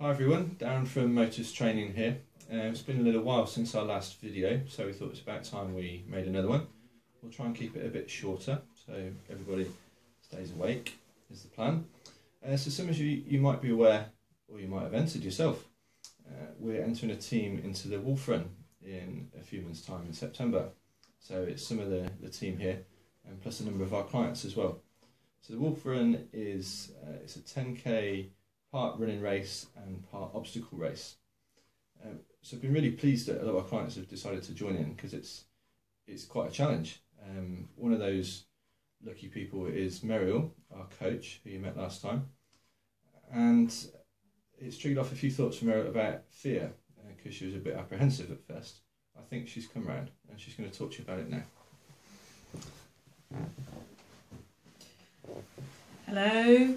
Hi everyone, Darren from Motors Training here. It's been a little while since our last video, so we thought it's about time we made another one. We'll try and keep it a bit shorter, so everybody stays awake, is the plan. So some of you might be aware, or you might have entered yourself, we're entering a team into the Wolf Run in a few months' time in September. So it's some of the team here, and plus a number of our clients as well. So the Wolf Run is it's a 10k part running race and part obstacle race. So I've been really pleased that a lot of our clients have decided to join in because it's quite a challenge. One of those lucky people is Muriel, our coach, who you met last time. And it's triggered off a few thoughts from her about fear, because she was a bit apprehensive at first. I think she's come round and she's going to talk to you about it now. Hello.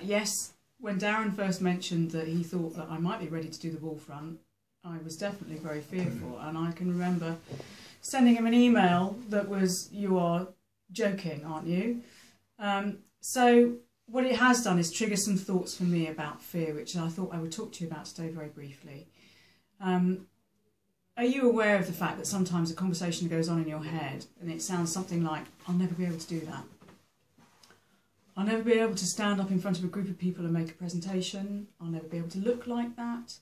Yes, when Darren first mentioned that he thought that I might be ready to do the Wolf Run, I was definitely very fearful, and I can remember sending him an email that was, "You are joking, aren't you?" So what it has done is trigger some thoughts for me about fear, which I thought I would talk to you about today very briefly. Are you aware of the fact that sometimes a conversation goes on in your head and it sounds something like, "I'll never be able to do that. I'll never be able to stand up in front of a group of people and make a presentation. I'll never be able to look like that.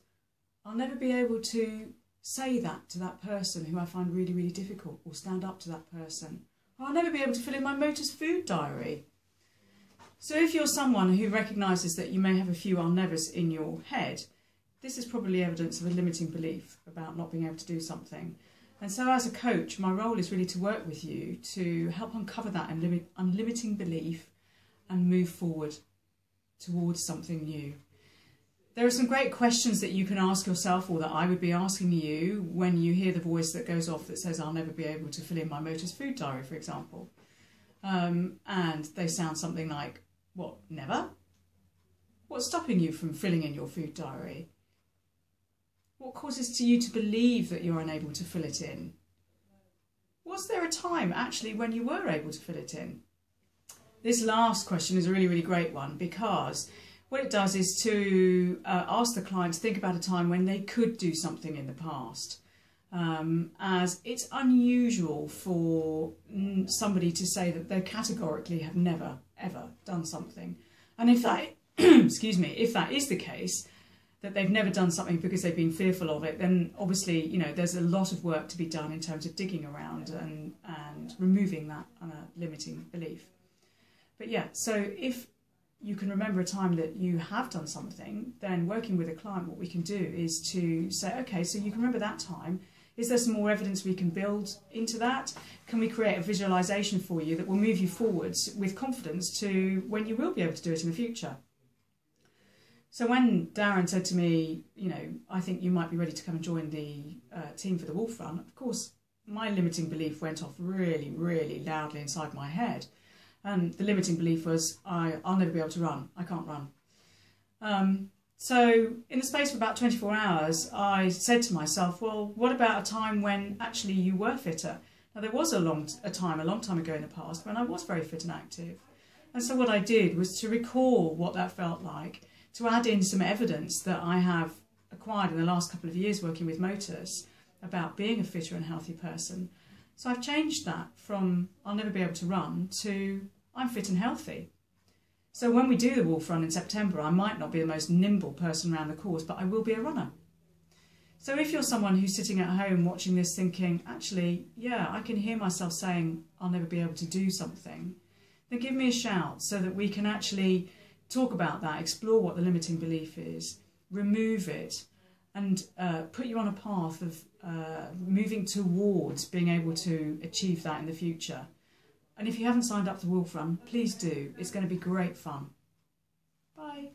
I'll never be able to say that to that person who I find really, really difficult, or stand up to that person. Or I'll never be able to fill in my Motors food diary." So if you're someone who recognises that you may have a few "I'll nevers" in your head, this is probably evidence of a limiting belief about not being able to do something. And so as a coach, my role is really to work with you to help uncover that unlimiting belief and move forward towards something new. There are some great questions that you can ask yourself, or that I would be asking you, when you hear the voice that goes off that says, "I'll never be able to fill in my Motors food diary," for example. And they sound something like, "What, never? What's stopping you from filling in your food diary? What causes you to believe that you're unable to fill it in? Was there a time actually when you were able to fill it in?" This last question is a really, really great one, because what it does is to ask the client to think about a time when they could do something in the past. As it's unusual for somebody to say that they categorically have never, ever done something. And if that, excuse me, if that is the case, that they've never done something because they've been fearful of it, then obviously, you know, there's a lot of work to be done in terms of digging around and removing that limiting belief. But yeah, so if you can remember a time that you have done something, then working with a client, what we can do is to say, okay, so you can remember that time. Is there some more evidence we can build into that? Can we create a visualisation for you that will move you forwards with confidence to when you will be able to do it in the future? So when Darren said to me, you know, "I think you might be ready to come and join the team for the Wolf Run," of course, my limiting belief went off really, really loudly inside my head. And the limiting belief was, I'll never be able to run. I can't run. So in the space of about 24 hours, I said to myself, well, what about a time when actually you were fitter? Now, there was a long time ago in the past when I was very fit and active. And so what I did was to recall what that felt like, to add in some evidence that I have acquired in the last couple of years working with Motors about being a fitter and healthy person. So I've changed that from "I'll never be able to run" to "I'm fit and healthy." So when we do the Wolf Run in September, I might not be the most nimble person around the course, but I will be a runner. So if you're someone who's sitting at home watching this thinking, actually, yeah, I can hear myself saying "I'll never be able to do something," then give me a shout so that we can actually talk about that, explore what the limiting belief is, remove it, and put you on a path of moving towards being able to achieve that in the future. And if you haven't signed up to Wolf Run, please do. It's going to be great fun. Bye.